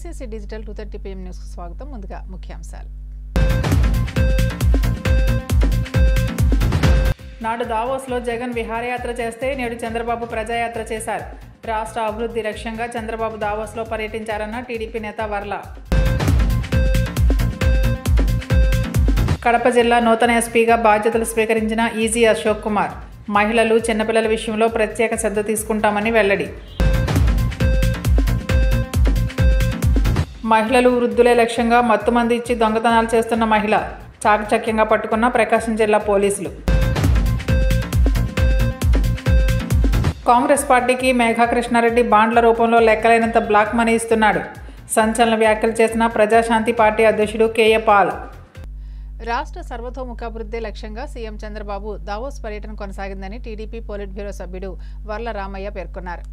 TCC digital 230 PM న్యూస్కు స్వాగతం. ముందుగా ముఖ్యాంశాలు. నాడు దావోస్లో జగన్ విహారయాత్ర చేస్తే నేడు చంద్రబాబు ప్రజాయాత్ర చేశారు. రాష్ట్ర అభివృద్ధి లక్ష్యంగా చంద్రబాబు దావోస్లో పర్యటించారన్న టీడీపీ నేత వర్ల. కడప జిల్లా నూతన ఎస్పీగా బాధ్యతలు స్వీకరించిన ఈజీ అశోక్ కుమార్. మహిళలు, చిన్నపిల్లల విషయంలో ప్రత్యేక శ్రద్ధ తీసుకుంటామని వెల్లడి. మహిళలు, వృద్ధులే లక్ష్యంగా మత్తుమంది ఇచ్చి దొంగతనాలు చేస్తున్న మహిళ చాకచక్యంగా పట్టుకున్న ప్రకాశం జిల్లా పోలీసులు. కాంగ్రెస్ పార్టీకి మేఘా కృష్ణారెడ్డి బాండ్ల రూపంలో లెక్కలేనంత బ్లాక్ మనీ ఇస్తున్నాడు. సంచలన వ్యాఖ్యలు చేసిన ప్రజాశాంతి పార్టీ అధ్యక్షుడు కేఏ పాల్. రాష్ట్ర సర్వతోముఖాభివృద్ధి లక్ష్యంగా సీఎం చంద్రబాబు దావోస్ పర్యటన కొనసాగిందని టీడీపీ పోలిట్ బ్యూరో సభ్యుడు వర్ల రామయ్య పేర్కొన్నారు.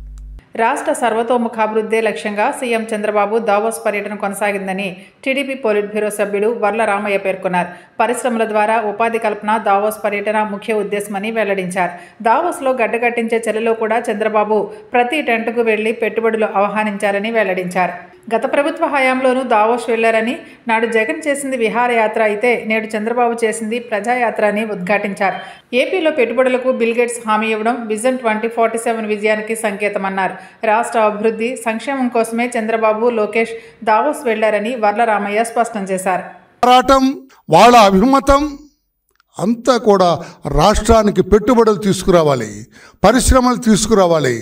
రాష్ట్ర సర్వతోముఖాభివృద్ధి లక్ష్యంగా సీఎం చంద్రబాబు దావోస్ పర్యటన కొనసాగిందని టీడీపీ పోలిట్ బ్యూరో సభ్యుడు వర్ల రామయ్య పేర్కొన్నారు. పరిశ్రమల ద్వారా ఉపాధి కల్పన దావోస్ పర్యటన ముఖ్య ఉద్దేశమని వెల్లడించారు. దావోస్లో గడ్డకట్టించే చర్యలో కూడా చంద్రబాబు ప్రతి టెంట్కు వెళ్లి పెట్టుబడులు ఆహ్వానించారని వెల్లడించారు. గత ప్రభుత్వ హయాంలోనూ దావోస్ వెళ్లారని, నాడు జగన్ చేసింది విహారయాత్ర అయితే నేడు చంద్రబాబు చేసింది ప్రజాయాత్ర అని ఉద్ఘాటించారు. ఏపీలో పెట్టుబడులకు బిల్గేట్స్ హామీ ఇవ్వడం విజన్ 2047 విజయానికి సంకేతమన్నారు. రాష్ట్ర అభివృద్ధి, సంక్షేమం కోసమే చంద్రబాబు, లోకేష్ దావోస్ వెళ్లారని వర్ల రామయ్య స్పష్టం చేశారు. వాళ్ళ అభిమతం అంతా కూడా రాష్ట్రానికి పెట్టుబడులు తీసుకురావాలి, పరిశ్రమలు తీసుకురావాలి,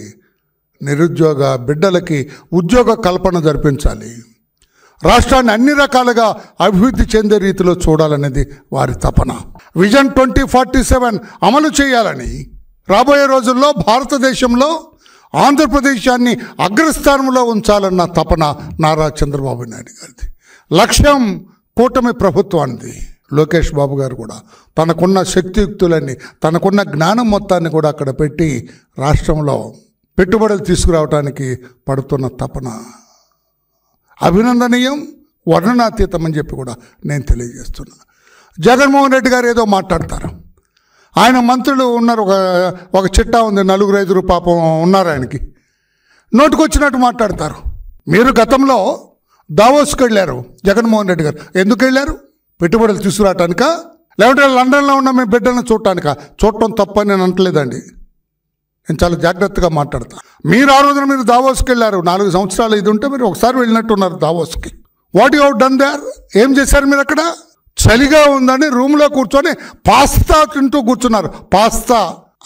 నిరుద్యోగ బిడ్డలకి ఉద్యోగ కల్పన జరిపించాలి, రాష్ట్రాన్ని అన్ని రకాలుగా అభివృద్ధి చెందే రీతిలో చూడాలనేది వారి తపన. విజన్ 2047 అమలు చేయాలని, రాబోయే రోజుల్లో భారతదేశంలో ఆంధ్రప్రదేశాన్ని అగ్రస్థానంలో ఉంచాలన్న తపన నారా చంద్రబాబు నాయుడు గారిది. లక్ష్యం కూటమి ప్రభుత్వానికి. లోకేష్ బాబు గారు కూడా తనకున్న శక్తియుక్తులన్నీ, తనకున్న జ్ఞానం మొత్తాన్ని కూడా అక్కడ పెట్టి రాష్ట్రంలో పెట్టుబడులు తీసుకురావడానికి పడుతున్న తపన అభినందనీయం, వర్ణనాతీతం అని చెప్పి కూడా నేను తెలియజేస్తున్నా. జగన్మోహన్ రెడ్డి గారు ఏదో మాట్లాడతారు. ఆయన మంత్రులు ఉన్నారు, ఒక చిట్టా ఉంది, 4-5 పాపం ఉన్నారు ఆయనకి. నోటుకొచ్చినట్టు మాట్లాడతారు. మీరు గతంలో దావోస్కి వెళ్ళారు, జగన్మోహన్ రెడ్డి గారు ఎందుకు వెళ్ళారు? పెట్టుబడులు తీసుకురావటానికా, లేకపోతే లండన్లో ఉన్న మీ బిడ్డలను చూడటానికా? చూడటం తప్పని నేను అంటలేదండి, నేను చాలా జాగ్రత్తగా మాట్లాడతాను. మీరు ఆ రోజున మీరు దావోస్కి వెళ్ళారు, 4 సంవత్సరాలు ఇది ఉంటే మీరు ఒకసారి వెళ్ళినట్టున్నారు దావోస్కి. What you have done there? ఏం చేశారు మీరు అక్కడ? చలిగా ఉందని రూమ్లో కూర్చొని పాస్తా తింటూ కూర్చున్నారు. పాస్తా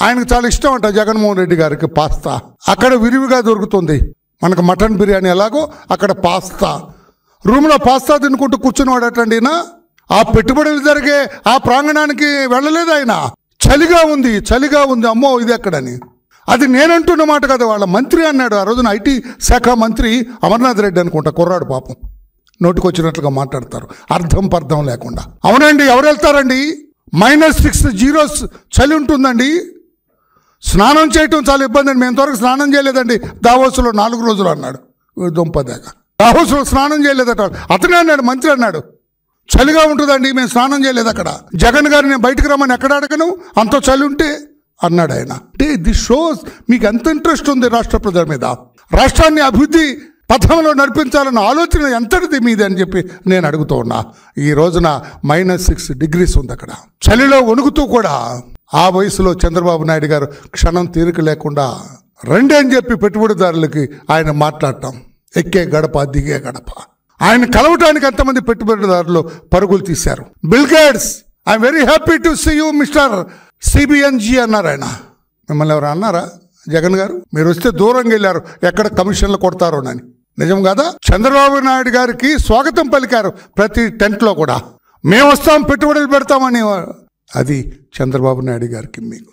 ఆయనకు చాలా ఇష్టం అంట, జగన్మోహన్ రెడ్డి గారికి పాస్తా. అక్కడ విరివిగా దొరుకుతుంది, మనకు మటన్ బిర్యానీ ఎలాగో అక్కడ పాస్తా. రూమ్లో పాస్తా తినుకుంటూ కూర్చున్నవాడటండినా. ఆ పెట్టుబడులు జరిగే ఆ ప్రాంగణానికి వెళ్ళలేదు ఆయన. చలిగా ఉంది, చలిగా ఉంది, అమ్మో ఇది ఎక్కడని. అది నేనంటున్న మాట కదా, వాళ్ళ మంత్రి అన్నాడు ఆ రోజున. ఐటీ శాఖ మంత్రి అమర్నాథ్ రెడ్డి అనుకుంటా, కుర్రాడు పాపం, నోటికొచ్చినట్లుగా మాట్లాడతారు అర్థం పర్థం లేకుండా. అవునండి, ఎవరు వెళ్తారండి? -6 చలి ఉంటుందండి. స్నానం చేయటం చాలా ఇబ్బంది అండి. మేము ఇంతవరకు స్నానం చేయలేదండి దావోస్లో 4 రోజులు అన్నాడు దుంపదేగ. దావోస్లో స్నానం చేయలేదట అతనే అన్నాడు, మంత్రి అన్నాడు. చలిగా ఉంటుందండి, మేము స్నానం చేయలేదు అక్కడ. జగన్ గారిని బయటకు రమ్మని ఎక్కడ అడగను, అంత చలి ఉంటే అన్నాడు ఆయన. అంటే దిస్ షోస్ మీకు ఎంత ఇంట్రెస్ట్ ఉంది రాష్ట్ర ప్రజల మీద, రాష్ట్రాన్ని అభివృద్ధి పథంలో నడిపించాలన్న ఆలోచన ఎంతటిది మీది అని చెప్పి నేను అడుగుతూ ఉన్నా. ఈ రోజున -6 ఉంది అక్కడ. చలిలో వణుకుతూ కూడా ఆ వయసులో చంద్రబాబు నాయుడు గారు క్షణం తీరిక లేకుండా రండి అని చెప్పి పెట్టుబడిదారులకి ఆయన మాట్లాడటం. ఎక్కే గడప దిగే గడప. ఆయన కలవటానికి ఎంతమంది పెట్టుబడిదారులు పరుగులు తీశారు. Bill Gates, I'm very happy to see you mister CBNG అన్నారు ఆయన. మిమ్మల్ని ఎవరు అన్నారా? జగన్ గారు మీరు వస్తే దూరంగా వెళ్ళారు, ఎక్కడ కమిషన్లు కొడతారోనని. నిజం కాదా? చంద్రబాబు నాయుడు గారికి స్వాగతం పలికారు ప్రతి టెంట్లో కూడా. మేము వస్తాం, పెట్టుబడులు పెడతామని. అది చంద్రబాబు నాయుడు గారికి. మీకు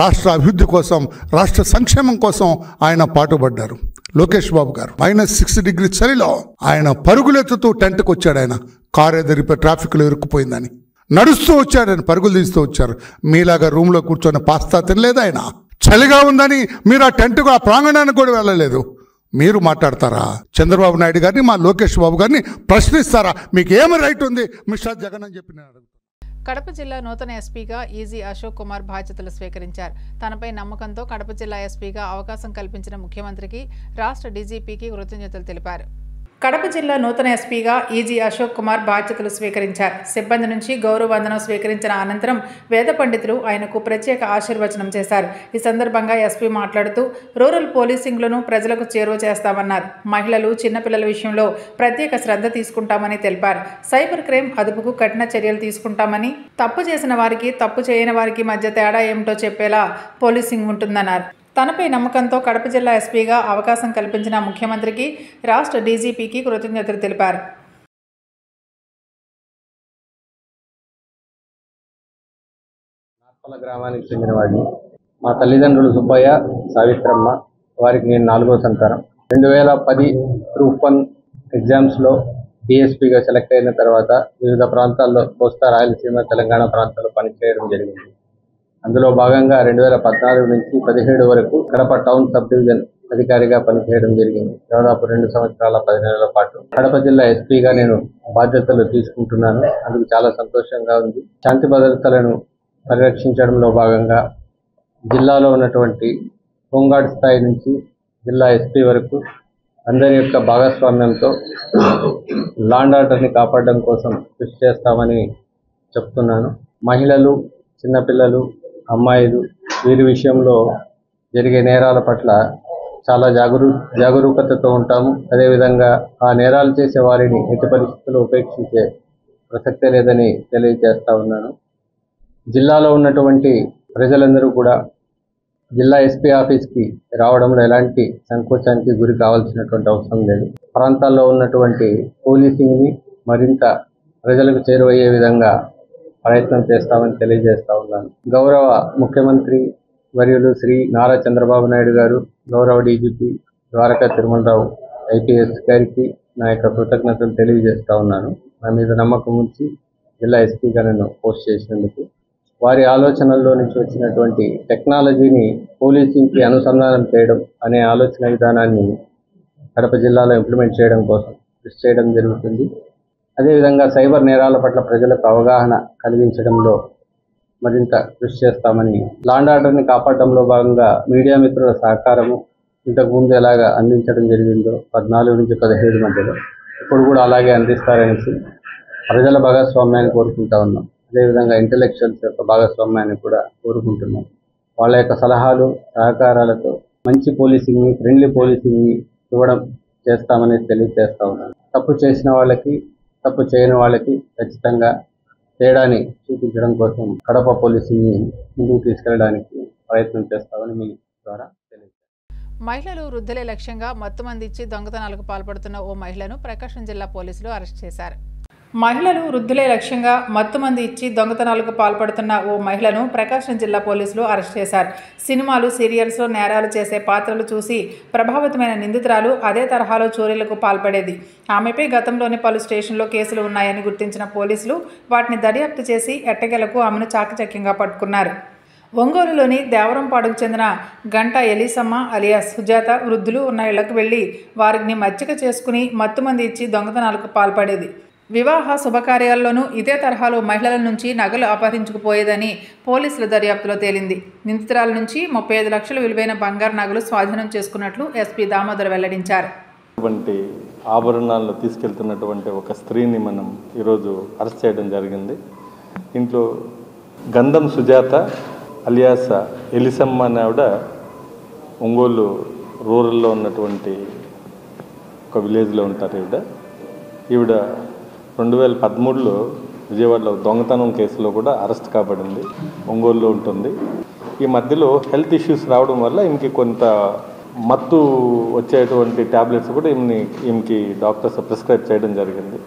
రాష్ట్ర అభివృద్ధి కోసం, రాష్ట్ర సంక్షేమం కోసం ఆయన పాటుపడ్డారు. లోకేష్ బాబు గారు -6 చలిలో ఆయన పరుగులెత్తుతూ టెంట్కి వచ్చాడు. ఆయన కారు ఎదిరిపోయి ట్రాఫిక్లో ఇరుక్కుపోయిందని నడుస్తూ వచ్చాడు, ఆయన పరుగులు తీస్తూ వచ్చారు. మీలాగా రూమ్లో కూర్చొని పాస్తా తినలేదు ఆయన. చలిగా ఉందని మీరు ఆ టెంట్కు, ఆ ప్రాంగణానికి కూడా వెళ్ళలేదు. మీరు మాట్లాడతారా? చంద్రబాబు నాయుడు గారిని, మా లోకేష్ బాబు గారిని ప్రశ్నిస్తారా? మీకు ఏమి రైట్ ఉంది మిస్టర్ జగన్ అని చెప్పి నేను అడుగుతాను. కడప జిల్లా నూతన ఎస్పీగా ఈజీ అశోక్ కుమార్ బాధ్యతలు స్వీకరించారు. తనపై నమ్మకంతో కడప జిల్లా ఎస్పీగా అవకాశం కల్పించిన ముఖ్యమంత్రికి, రాష్ట్ర డీజీపీకి కృతజ్ఞతలు తెలిపారు. కడప జిల్లా నూతన ఎస్పీగా ఈజీ అశోక్ కుమార్ బాధ్యతలు స్వీకరించారు. సిబ్బంది నుంచి గౌరవ వందనం స్వీకరించిన అనంతరం వేద పండితులు ఆయనకు ప్రత్యేక ఆశీర్వచనం చేశారు. ఈ సందర్భంగా ఎస్పీ మాట్లాడుతూ రూరల్ పోలీసింగ్లను ప్రజలకు చేరువ చేస్తామన్నారు. మహిళలు, చిన్నపిల్లల విషయంలో ప్రత్యేక శ్రద్ధ తీసుకుంటామని తెలిపారు. సైబర్ క్రైమ్ అదుపుకు కఠిన చర్యలు తీసుకుంటామని, తప్పు చేసిన వారికి, తప్పు చేయని వారికి మధ్య తేడా ఏమిటో చెప్పేలా పోలీసింగ్ ఉంటుందన్నారు. తనపై నమ్మకంతో కడప జిల్లా ఎస్పీగా అవకాశం కల్పించిన ముఖ్యమంత్రికి, రాష్ట్ర డీజీపీకి కృతజ్ఞతలు తెలిపారు. నార్పల గ్రామానికి చెందిన వాడిని. మా తల్లిదండ్రులు సుబ్బయ్య, సావిత్రమ్మ. వారికి నేను 4వ సంతానం. 2010 గ్రూప్ 1 ఎగ్జామ్స్లో డిఎస్పీగా సెలెక్ట్ అయిన తర్వాత వివిధ ప్రాంతాల్లో కోస్తా, రాయలసీమ, తెలంగాణ ప్రాంతాల్లో పనిచేయడం జరిగింది. అందులో భాగంగా 2014 నుంచి 17 వరకు కడప టౌన్ సబ్ డివిజన్ అధికారిగా పనిచేయడం జరిగింది. దాదాపు 2 సంవత్సరాల 10 నెలల పాటు కడప జిల్లా ఎస్పీగా నేను బాధ్యతలు తీసుకుంటున్నాను. అందుకు చాలా సంతోషంగా ఉంది. శాంతి భద్రతలను పరిరక్షించడంలో భాగంగా జిల్లాలో ఉన్నటువంటి హోంగార్డ్ స్థాయి నుంచి జిల్లా ఎస్పీ వరకు అందరి యొక్క భాగస్వామ్యంతో లా అండ్ ఆర్డర్ని కాపాడడం కోసం కృషి చేస్తామని చెప్తున్నాను. మహిళలు, చిన్నపిల్లలు, అమ్మాయిలు వీరి విషయంలో జరిగే నేరాల పట్ల చాలా జాగరూకతతో ఉంటాము. అదేవిధంగా ఆ నేరాలు చేసే వారిని ఎట్టి పరిస్థితుల్లో ఉపేక్షించే ప్రసక్తే లేదని తెలియజేస్తా ఉన్నాను. జిల్లాలో ఉన్నటువంటి ప్రజలందరూ కూడా జిల్లా ఎస్పీ ఆఫీస్కి రావడంలో ఎలాంటి సంకోచానికి గురి కావాల్సినటువంటి అవసరం లేదు. ప్రాంతాల్లో ఉన్నటువంటి పోలీసింగ్ని మరింత ప్రజలకు చేరువయ్యే విధంగా ప్రయత్నం చేస్తామని తెలియజేస్తా ఉన్నాను. గౌరవ ముఖ్యమంత్రి వర్యులు శ్రీ నారా చంద్రబాబు నాయుడు గారు, గౌరవ డీజీపీ ద్వారకా తిరుమలరావు ఐపీఎస్ గారికి నా యొక్క కృతజ్ఞతలు తెలియజేస్తా ఉన్నాను. నా మీద నమ్మకం ఉంచి జిల్లా ఎస్పీగా నన్ను పోస్ట్ చేసినందుకు. వారి ఆలోచనల్లో నుంచి వచ్చినటువంటి టెక్నాలజీని పోలీసింగ్కి అనుసంధానం చేయడం అనే ఆలోచన విధానాన్ని కడప జిల్లాలో ఇంప్లిమెంట్ చేయడం కోసం కృషి చేయడం జరుగుతుంది. అదేవిధంగా సైబర్ నేరాల పట్ల ప్రజలకు అవగాహన కలిగించడంలో మరింత కృషి చేస్తామని, లా అండ్ ఆర్డర్ని కాపాడడంలో భాగంగా మీడియా మిత్రుల సహకారము ఇంతకుముందు ఎలాగా అందించడం జరిగిందో 14 నుంచి 17 మధ్యలో ఇప్పుడు కూడా అలాగే అందిస్తారనేసి ప్రజల భాగస్వామ్యాన్ని కోరుకుంటా ఉన్నాం. అదేవిధంగా ఇంటెలెక్చువల్స్ యొక్క భాగస్వామ్యాన్ని కూడా కోరుకుంటున్నాం. వాళ్ళ యొక్క సలహాలు, సహకారాలతో మంచి పోలీసింగ్ని, ఫ్రెండ్లీ పోలీసింగ్ని ఇవ్వడం చేస్తామని తెలియజేస్తా ఉన్నాను. తప్పు చేసిన వాళ్ళకి, తప్పు చేయని వాళ్ళకి ఖచ్చితంగా తేడాని చూపించడం కోసం కడప పోలీసింగ్ని ముందుకు తీసుకెళ్ళడానికి ప్రయత్నం చేస్తామని మీ ద్వారా తెలియజేస్తాను. మహిళలు, వృద్ధులే లక్ష్యంగా మత్తుమంది ఇచ్చి దొంగతనాలకు పాల్పడుతున్న ఓ మహిళను ప్రకాశం జిల్లా పోలీసులు అరెస్ట్ చేశారు. మహిళలు, వృద్ధులే లక్ష్యంగా మత్తుమంది ఇచ్చి దొంగతనాలకు పాల్పడుతున్న ఓ మహిళను ప్రకాశం జిల్లా పోలీసులు అరెస్ట్ చేశారు. సినిమాలు, సీరియల్స్లో నేరాలు చేసే పాత్రలు చూసి ప్రభావితమైన నిందితురాలు అదే తరహాలో చోరీలకు పాల్పడేది. ఆమెపై గతంలోని పలు స్టేషన్లో కేసులు ఉన్నాయని గుర్తించిన పోలీసులు వాటిని దర్యాప్తు చేసి ఎట్టకేలకు ఆమెను చాకచక్యంగా పట్టుకున్నారు. ఒంగోలులోని దేవరంపాడుకు చెందిన గంట ఎలీసమ్మ అలియాస్ సుజాత వృద్ధులు ఉన్న ఇళ్లకు వెళ్లి వారిని మచ్చిక చేసుకుని మత్తుమంది ఇచ్చి దొంగతనాలకు పాల్పడేది. వివాహ శుభకార్యాల్లోనూ ఇదే తరహాలో మహిళల నుంచి నగలు అపహరించుకుపోయేదని పోలీసుల దర్యాప్తులో తేలింది. నిందితురాల నుంచి 35 లక్షల విలువైన బంగారు నగలు స్వాధీనం చేసుకున్నట్లు ఎస్పీ దామోదర్ వెల్లడించారు. ఆభరణాలను తీసుకెళ్తున్నటువంటి ఒక స్త్రీని మనం ఈరోజు అరెస్ట్ చేయడం జరిగింది. ఇంట్లో గంధం సుజాత అలియాస్ ఎలిసమ్మ అనే ఆవిడ ఒంగోలు రూరల్లో ఉన్నటువంటి ఒక విలేజ్లో ఉంటారు. ఈవిడ 2013లో విజయవాడలో దొంగతనం కేసులో కూడా అరెస్ట్ కాబడింది. ఒంగోలులో ఉంటుంది. ఈ మధ్యలో హెల్త్ ఇష్యూస్ రావడం వల్ల ఈమెకి కొంత మత్తు వచ్చేటువంటి ట్యాబ్లెట్స్ కూడా ఈమెకి డాక్టర్స్ ప్రిస్క్రైబ్ చేయడం జరిగింది.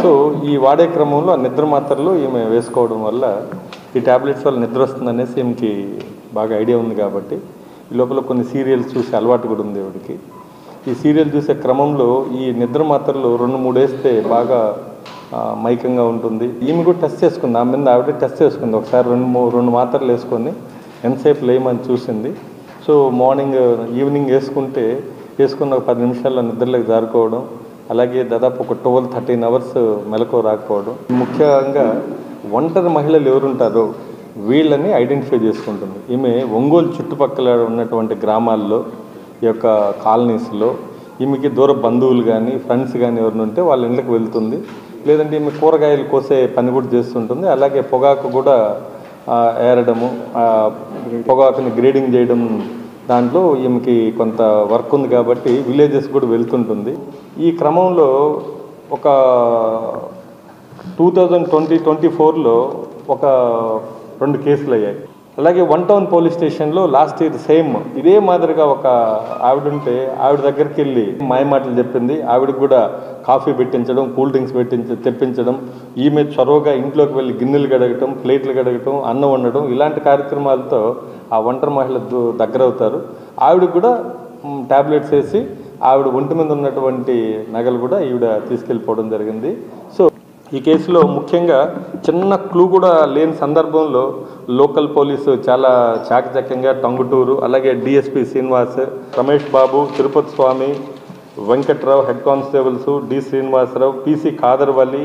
సో ఈ వాడే క్రమంలో ఆ నిద్ర మాత్రలు ఈమె వేసుకోవడం వల్ల ఈ ట్యాబ్లెట్స్ వల్ల నిద్ర వస్తుందనేసి ఈమెకి బాగా ఐడియా ఉంది. కాబట్టి ఈ లోపల కొన్ని సీరియల్స్ చూసి అలవాటు కూడా ఉంది ఈవిడికి. ఈ సీరియల్ చూసే క్రమంలో ఈ నిద్ర మాత్రలు 2-3 వేస్తే బాగా మైకంగా ఉంటుంది. ఈమె కూడా టెస్ట్ చేసుకుంది. ఆమె మీద ఆవిడ టెస్ట్ చేసుకుంది. ఒకసారి 2 మాత్రలు వేసుకొని ఎంతసేపు లేమని చూసింది. సో ఈవినింగ్ వేసుకున్న ఒక 10 నిమిషాల్లో నిద్రలోకి జారుకోవడం, అలాగే దాదాపు ఒక 12-13 అవర్స్ మెలకువ రాకపోవడం. ముఖ్యంగా ఒంటరి మహిళలు ఎవరుంటారో వీళ్ళని ఐడెంటిఫై చేసుకుంటుంది. ఈమె ఒంగోలు చుట్టుపక్కల ఉన్నటువంటి గ్రామాల్లో, ఈ యొక్క కాలనీస్లో ఈమెకి దూర బంధువులు కానీ ఫ్రెండ్స్ కానీ ఎవరిని ఉంటే వాళ్ళ ఇళ్ళకి వెళ్తుంది. లేదంటే ఈమె కూరగాయలు కోసే పని కూడా చేస్తుంటుంది. అలాగే పొగాకు కూడా ఏరడము, పొగాకుని గ్రేడింగ్ చేయడం, దాంట్లో ఈమెకి కొంత వర్క్ ఉంది కాబట్టి విలేజెస్ కూడా వెళ్తుంటుంది. ఈ క్రమంలో ఒక 2024లో ఒక 2 కేసులు అయ్యాయి. అలాగే 1 టౌన్ పోలీస్ స్టేషన్లో లాస్ట్ ఇయర్ సేమ్ ఇదే మాదిరిగా ఒక ఆవిడ ఉంటే ఆవిడ దగ్గరికి వెళ్ళి మాయమాటలు చెప్పింది. ఆవిడకి కూడా కాఫీ పెట్టించడం, కూల్ డ్రింక్స్ తెప్పించడం, ఈమె చొరవగా ఇంట్లోకి వెళ్ళి గిన్నెలు కడగటం, ప్లేట్లు కడగటం, అన్నం వండడం, ఇలాంటి కార్యక్రమాలతో ఆ ఒంటరి మహిళ దగ్గర అవుతారు. ఆవిడకి కూడా ట్యాబ్లెట్స్ వేసి ఆవిడ ఒంటి మీద ఉన్నటువంటి నగలు కూడా ఈవిడ తీసుకెళ్ళిపోవడం జరిగింది. సో ఈ కేసులో ముఖ్యంగా చిన్న క్లూ కూడా లేని సందర్భంలో లోకల్ పోలీసు చాలా చాకచక్యంగా టంగుటూరు, అలాగే DSP Srinivas, Ramesh Babu, Tirupati Swamy, Venkatrao, head constables, D Srinivasarao, PC Khadarvali,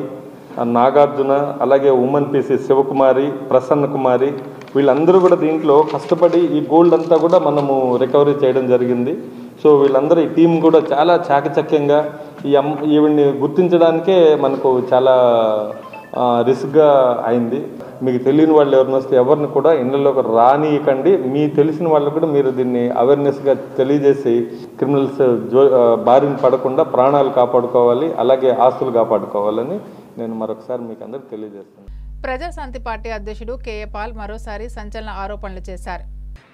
Nagarjuna, అలాగే ఉమెన్ పిసి శివకుమారి, ప్రసన్న కుమారి, వీళ్ళందరూ కూడా దీంట్లో కష్టపడి ఈ గోల్డ్ అంతా కూడా మనము రికవరీ చేయడం జరిగింది. సో వీళ్ళందరూ ఈ టీం కూడా చాలా చాకచక్యంగా ఈవిడ్ని గుర్తించడానికే మనకు చాలా రిస్క్గా అయింది. మీకు తెలియని వాళ్ళు ఎవరిని వస్తే ఎవరిని కూడా ఇళ్ళలోకి రానియకండి. మీ తెలిసిన వాళ్ళకు కూడా మీరు దీన్ని అవేర్నెస్గా తెలియజేసి క్రిమినల్స్ బారిన పడకుండా ప్రాణాలు కాపాడుకోవాలి, అలాగే ఆస్తులు కాపాడుకోవాలని నేను మరొకసారి మీకు అందరికి తెలియజేస్తున్నాను. ప్రజాశాంతి పార్టీ అధ్యక్షుడు కేఏ పాల్ మరోసారి సంచలన ఆరోపణలు చేశారు.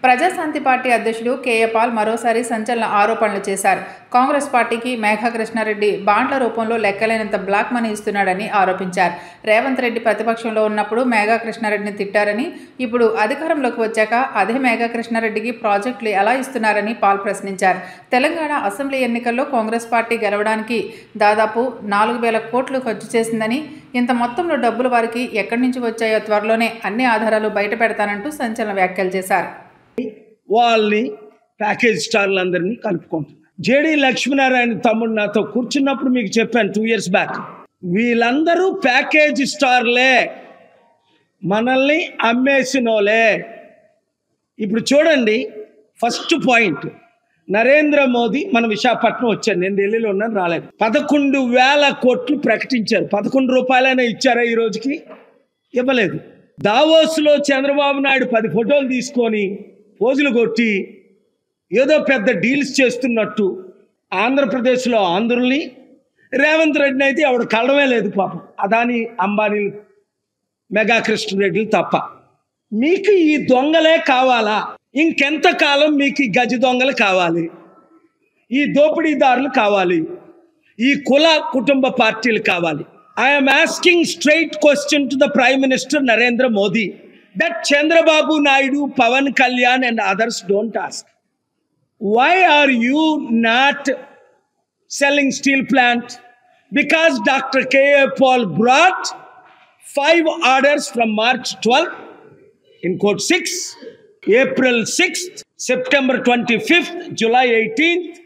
ప్రజాశాంతి పార్టీ అధ్యక్షుడు కేఏ పాల్ మరోసారి సంచలన ఆరోపణలు చేశారు. కాంగ్రెస్ పార్టీకి మేఘా కృష్ణారెడ్డి బాండ్ల రూపంలో లెక్కలేనంత బ్లాక్ మనీ ఇస్తున్నాడని ఆరోపించారు. రేవంత్ రెడ్డి ప్రతిపక్షంలో ఉన్నప్పుడు మేఘా కృష్ణారెడ్డిని తిట్టారని, ఇప్పుడు అధికారంలోకి వచ్చాక అదే మేఘా కృష్ణారెడ్డికి ప్రాజెక్టులు ఎలా ఇస్తున్నారని పాల్ ప్రశ్నించారు. తెలంగాణ అసెంబ్లీ ఎన్నికల్లో కాంగ్రెస్ పార్టీ గెలవడానికి దాదాపు 4,000 కోట్లు ఖర్చు చేసిందని, ఇంత మొత్తంలో డబ్బులు వారికి ఎక్కడి నుంచి వచ్చాయో త్వరలోనే అన్ని ఆధారాలు బయట పెడతానంటూ సంచలన వ్యాఖ్యలు చేశారు. వాళ్ళని ప్యాకేజ్ స్టార్లందరినీ కలుపుకుంటున్నారు. జేడి లక్ష్మీనారాయణ తమ్ముడు నాతో కూర్చున్నప్పుడు మీకు చెప్పాను 2 years బ్యాక్, వీళ్ళందరూ ప్యాకేజ్ స్టార్లే, మనల్ని అమ్మేసినోలే. ఇప్పుడు చూడండి, ఫస్ట్ పాయింట్, నరేంద్ర మోదీ మన విశాఖపట్నం వచ్చారు. నేను ఢిల్లీలో ఉన్నాను, రాలేదు. 11,000 కోట్లు ప్రకటించారు. 11 రూపాయలైనా ఇచ్చారా ఈ రోజుకి? ఇవ్వలేదు. దావోస్లో చంద్రబాబు నాయుడు 10 ఫోటోలు తీసుకొని పోజులు కొట్టి ఏదో పెద్ద డీల్స్ చేస్తున్నట్టు ఆంధ్రప్రదేశ్లో ఆంధ్రుల్ని, రేవంత్ రెడ్డిని అయితే ఎవడు కలవమే లేదు పాపం, అదాని అంబానీ మెగా కృష్ణారెడ్డిలు తప్ప. మీకు ఈ దొంగలే కావాలా? ఇంకెంతకాలం మీకు ఈ గజ దొంగలు కావాలి? ఈ దోపిడీదారులు కావాలి? ఈ కుల కుటుంబ పార్టీలు కావాలి? I am asking straight question to the Prime Minister Narendra Modi that Chandrababu Naidu, Pawan Kalyan and others don't ask. Why are you not selling steel plant? Because Dr. K.A. Paul brought 5 orders from March 12th, in code 6, April 6th, September 25th, July 18th,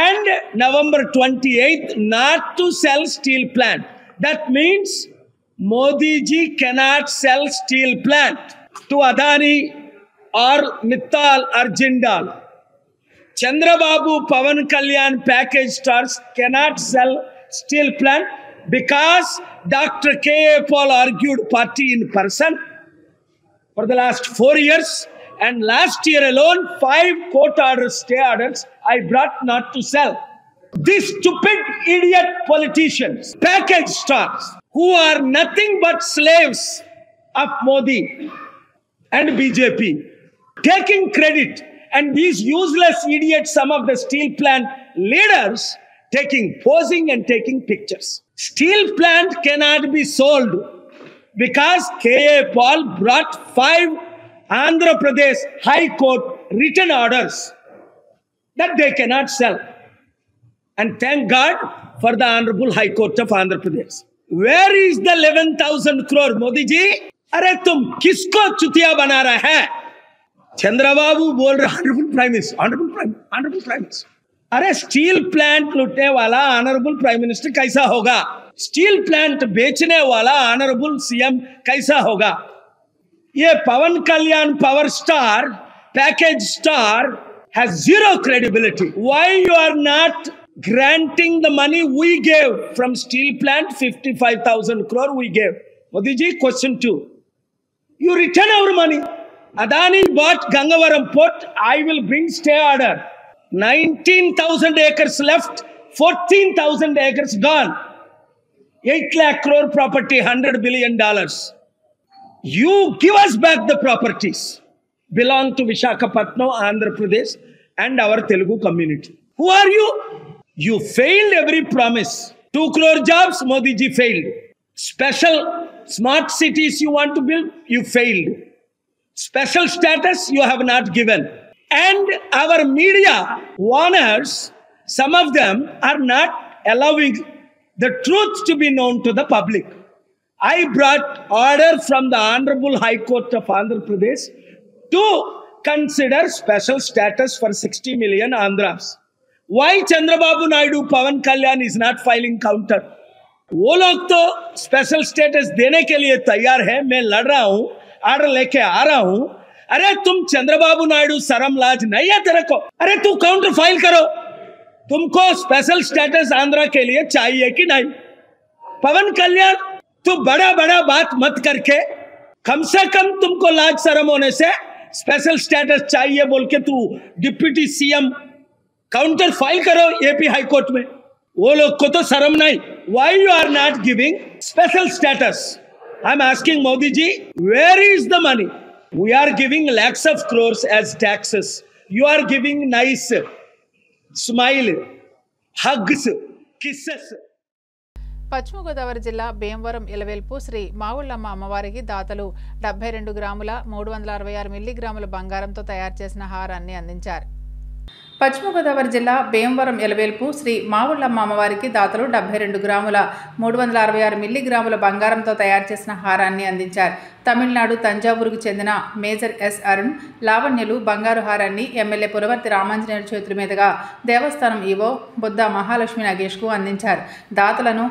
and November 28th not to sell steel plant. That means Modi ji cannot sell steel plant to Adani or Mittal or Jindal. Chandrababu, Pawan Kalyan package stars cannot sell steel plant because Dr. K.A. Paul argued party in person for the last 4 years, and last year alone 5 court orders, stay orders I brought not to sell. These stupid idiot politicians, package stars, who are nothing but slaves of Modi and BJP, taking credit, and these useless idiots, some of the steel plant leaders, posing and taking pictures. Steel plant cannot be sold because K.A. Paul brought 5 Andhra Pradesh High Court written orders that they cannot sell. And thank God for the Honorable High Court of Andhra Pradesh. Where is the 11,000 crore, Modi ji? अरे तुम किसको चुतिया बना रहा है? चंद्रबाबू बोल रहे honourable prime minister, honourable prime minister. अरे steel plant लूटने वाला ऑनरेबल प्राइम मिनिस्टर कैसा होगा? स्टील प्लांट बेचने वाला ऑनरेबल सीएम कैसा होगा? ये Pawan Kalyan power star package star has zero credibility. Why you are not granting the money we gave from steel plant, 55,000 crore we gave. Modi ji, question 2. You return our money. Adani bought Gangavaram port. I will bring stay order. 19,000 acres left, 14,000 acres gone. 8 lakh crore property, $100 billion. You give us back the properties. Belong to Visakhapatnam, Andhra Pradesh and our Telugu community. Who are you? You failed every promise. 2 crore jobs, Modi ji failed. Special smart cities you want to build, you failed. Special status you have not given. And our media warners, some of them are not allowing the truth to be known to the public. I brought order from the Honorable High Court of Andhra Pradesh to consider special status for 60 million Andhras. Why Chandrababu Naidu, Pawan Kalyan is not filing counter? वो लोग तो special status देने के लिए तैयार है, मैं लड़ रहा हूं, आर्डर लेके आ रहा हूं. अरे तुम चंद्रबाबू नायडू शर्म लाज नहीं है तेरे को? अरे तू काउंटर फाइल करो. तुमको स्पेशल स्टेटस आंध्रा के लिए चाहिए कि नहीं? पवन कल्याण, तू बड़ा बड़ा बात मत करके कम से कम तुमको लाज शर्म होने से स्पेशल स्टेटस चाहिए बोल के तू डिप्टी सीएम काउंटर फाइल करो एपी हाई कोर्ट में. वो लोग को तो शर्म नहीं. Why you are not giving special status? I'm asking Modi ji, where is the money? We are giving lakhs of crores as taxes. You are giving nice smile, hugs, kisses. పశ్చిమ గోదావరి జిల్లా భీమవరం ఇలవేల్పు శ్రీ మావుళ్ళమ్మ అమ్మవారికి దాతలు 72 గ్రాముల 366 మిల్లీగ్రాముల బంగారంతో తయారు చేసిన హారాన్ని అందించారు. పశ్చిమ గోదావరి జిల్లా భీమవరం ఎలవేల్పు శ్రీ మావుళ్ళమ్మ అమ్మవారికి దాతలు 72 గ్రాముల 366 మిల్లీగ్రాముల బంగారంతో తయారు చేసిన హారాన్ని అందించారు. తమిళనాడు తంజావూరుకు చెందిన మేజర్ ఎస్ అరుణ్ లావణ్యలు బంగారు హారాన్ని ఎమ్మెల్యే పులవర్తి రామాంజనేయుల చేతుల మీదుగా దేవస్థానం ఈవో బుద్ధ మహాలక్ష్మి నాగేష్కు అందించారు. దాతలను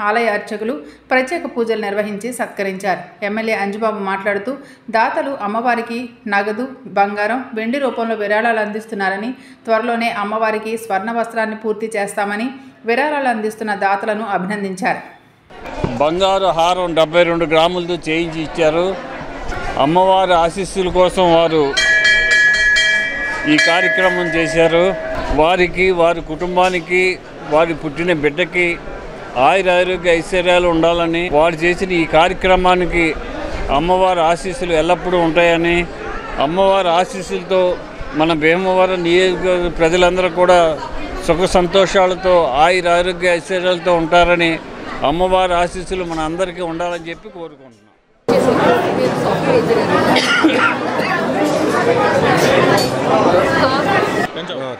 ఆలయ అర్చకులు ప్రత్యేక పూజలు నిర్వహించి సత్కరించారు. ఎమ్మెల్యే అంజుబాబు మాట్లాడుతూ దాతలు అమ్మవారికి నగదు, బంగారం, వెండి రూపంలో విరాళాలు అందిస్తున్నారని, త్వరలోనే అమ్మవారికి స్వర్ణ వస్త్రాన్ని పూర్తి చేస్తామని విరాళాలు అందిస్తున్న దాతలను అభినందించారు. బంగారు హారం 72 గ్రాములతో చేయించి ఇచ్చారు. అమ్మవారి ఆశీస్సుల కోసం వారు ఈ కార్యక్రమం చేశారు. వారికి, వారి కుటుంబానికి, వారి పుట్టిన బిడ్డకి ఆయురారోగ్య ఐశ్వర్యాలు ఉండాలని, వారు చేసిన ఈ కార్యక్రమానికి అమ్మవారి ఆశీస్సులు ఎల్లప్పుడూ ఉంటాయని, అమ్మవారి ఆశీస్సులతో మన భీమవరం నియోజకవర్గ ప్రజలందరూ కూడా సుఖ సంతోషాలతో ఆయురారోగ్య ఐశ్వర్యాలతో ఉంటారని, అమ్మవారి ఆశీస్సులు మన అందరికీ ఉండాలని చెప్పి కోరుకుంటున్నాం.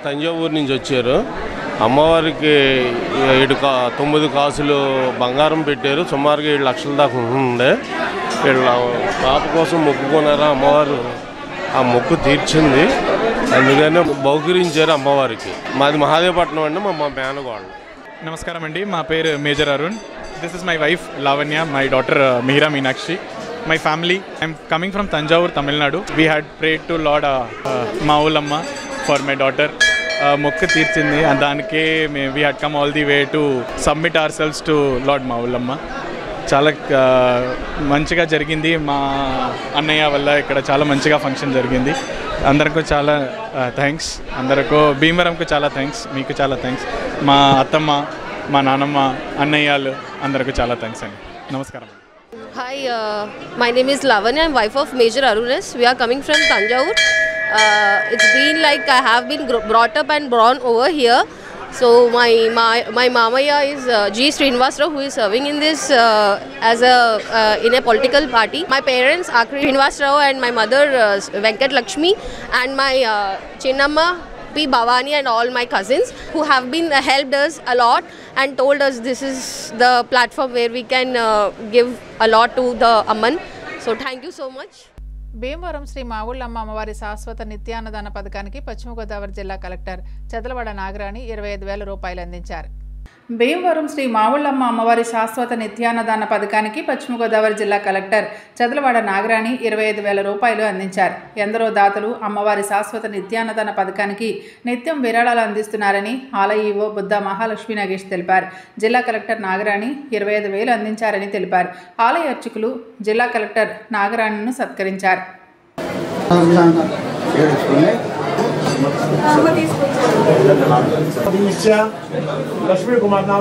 తంజావూరు నుంచి వచ్చారు. అమ్మవారికి 9 కాసులు బంగారం పెట్టారు. సుమారుగా 7 లక్షల దాకా ఉండే. వీళ్ళ పాప కోసం మొక్కుకున్నారా, అమ్మవారు ఆ మొక్కు తీర్చింది. అందుకనే బహుకరించారు అమ్మవారికి. మాది మహాదేవపట్నం అండి, మా మేనగోళ్ళు. నమస్కారం అండి, మా పేరు major Arun. This is my wife Lavanya, my daughter Mihira Meenakshi. My family, I'm coming from Tanjavur, Tamil Nadu. We had prayed to Lord Maulamma for my daughter. Mokku తీర్చింది. దానికే we had come all the way to submit ourselves to Lord Maulamma. చాలా మంచిగా జరిగింది. మా అన్నయ్య వల్ల ఇక్కడ చాలా మంచిగా ఫంక్షన్ జరిగింది. అందరికీ చాలా థ్యాంక్స్. అందరికీ భీమవరంకు చాలా థ్యాంక్స్. మీకు చాలా థ్యాంక్స్. మా అత్తమ్మ, మా నాన్నమ్మ, అన్నయ్యలు అందరికీ చాలా థ్యాంక్స్ అండి. నమస్కారం. Hi, my name is Lavanya. I'm wife of Major Arunes. We are coming from Tanjavur. It's been like I have been brought up and born over here. So my mamaya is G. Srinivasrao, who is serving in this as in a political party. My parents Akri Srinivasrao and my mother Venkat Lakshmi, and my Chinnamma P. Bhavani, and all my cousins who have been helped us a lot and told us this is the platform where we can give a lot to the Amman. So thank you so much. Bhimavaram Shri మావుళ్ళమ్మ అమ్మవారి శాశ్వత నిత్యాన్నదాన పథకానికి పశ్చిమ గోదావరి జిల్లా collector Chadalavada Nagarani 25,000 రూపాయలు అందించారు. భీమవరం శ్రీ మావుళ్ళమ్మ అమ్మవారి శాశ్వత నిత్యాన్నదాన పథకానికి పశ్చిమ గోదావరి జిల్లా కలెక్టర్ చదలవాడ నాగరాణి 25,000 రూపాయలు అందించారు. ఎందరో దాతలు అమ్మవారి శాశ్వత నిత్యాన్నదాన పథకానికి నిత్యం విరాళాలు అందిస్తున్నారని ఆలయ ఈవో బుద్ధ మహాలక్ష్మి నాగేష్ తెలిపారు. జిల్లా కలెక్టర్ నాగరాణి 25,000 అందించారని తెలిపారు. ఆలయ అర్చకులు జిల్లా కలెక్టర్ నాగరాణిను సత్కరించారు. लक्ष्मी कुमार नाव